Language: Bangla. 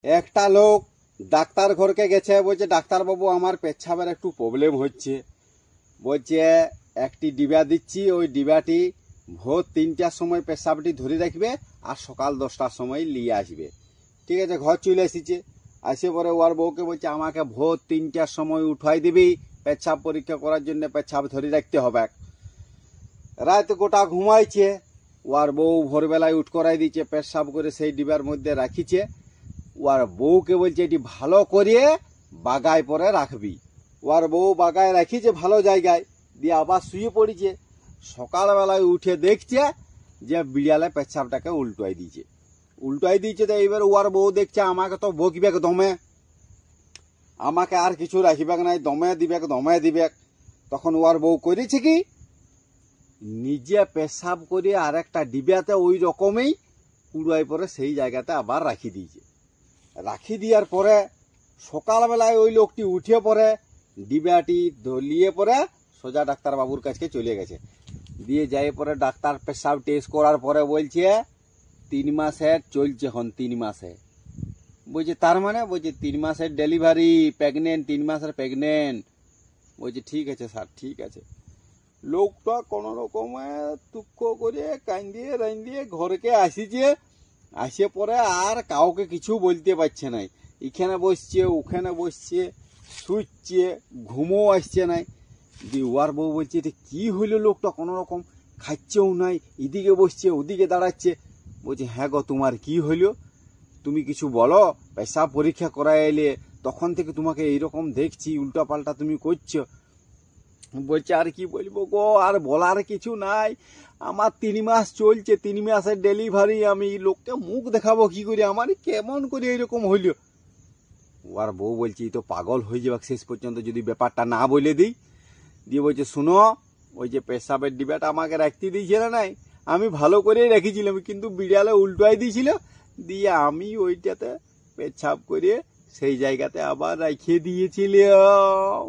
একটা লোক ডাক্তার ঘরকে গেছে, বলছে ডাক্তারবাবু আমার পেচ্ছাপের একটু প্রবলেম হচ্ছে। বলছে একটি ডিবা দিচ্ছি, ওই ডিবাটি ভোর 3টার সময় পেশাবটি ধরে রাখবে আর সকাল 10টার সময় নিয়ে আসবে। ঠিক আছে, ঘর চলে এসেছে। আসে পরে ওর বউকে বলছে আমাকে ভোর 3টার সময় উঠাই দিবি, পেচ্ছাপ পরীক্ষা করার জন্য পেচ্ছাপ ধরে রাখতে হবে। রাত গোটা ঘুমাইছে, ওর বউ ভোরবেলায় উঠ করাই দিচ্ছে, পেশাব করে সেই ডিবার মধ্যে রাখিছে। ওর বউকে বলছে এটি ভালো করিয়ে বাগায় পরে রাখবি। ওর বউ বাগায় রাখিছে ভালো জায়গায়, দিয়ে আবার শুয়ে পড়েছে। সকালবেলায় উঠে দেখছে যে বিড়ালে পেচ্ছাপটাকে উল্টাই দিয়েছে। তো এইবার ওর বউ দেখছে আমাকে তো বকবে দমে, আমাকে আর কিছু রাখিবে নাই, দমে দিবে। তখন ওর বউ করেছে কি, নিজে পেশাব করে আর একটা ডিবাতে ওই রকমই কুড়াই পরে সেই জায়গাতে আবার রাখি দিয়েছে। রাখি দেওয়ার পরে সকালবেলায় ওই লোকটি উঠে পড়ে ডিবাটি দলিয়ে পরে সোজা ডাক্তারবাবুর কাছে চলে গেছে। দিয়ে যাই পরে ডাক্তার পেশাব টেস্ট করার পরে বলছে 3 মাসের চলছে, 3 মাসে। বলছে তার মানে? বলছে 3 মাসের ডেলিভারি, প্রেগনেন্ট, 3 মাসের প্রেগনেন্ট। বলছে ঠিক আছে স্যার, ঠিক আছে। লোকটা কোন রকমে দুঃখ করে কান্দিয়ে রান্দিয়ে ঘরকে আসিছে। আসে পরে আর কাউকে কিছু বলতে পারছে নাই, এখানে বসছে ওখানে বসছে, শুচ্ছে, ঘুমও আসছে নাই। ওর বউ বলছে এটা কি হইলো, লোকটা কোন রকম খাচ্ছেও নাই, এদিকে বসছে ওদিকে দাঁড়াচ্ছে। বলছে হ্যাঁ গো তোমার কি হইলো, তুমি কিছু বলো, পেশাব পরীক্ষা করা এলে তখন থেকে তোমাকে এইরকম দেখছি, উল্টা পাল্টা তুমি করছো। বলছে আর কি বলবো গো, আর বলার কিছু নাই, আমার 3 মাস চলছে, 3 মাসের ডেলিভারি, আমি লোককে মুখ দেখাবো কি করে, আমার কেমন করে এরকম হইল। ওর বউ বলছে তো পাগল হয়ে যাবে শেষ পর্যন্ত যদি ব্যাপারটা না বলে দিই। দিয়ে বলছে শুনো, ওই যে পেশাবের ডিবাটা আমাকে রাখতে দিয়েছিল নাই, আমি ভালো করেই রেখেছিলাম, কিন্তু বিড়ালে উল্টাই দিয়েছিল, দিয়ে আমি ওইটাতে পেছাব করে সেই জায়গাতে আবার রেখে দিয়েছিলাম।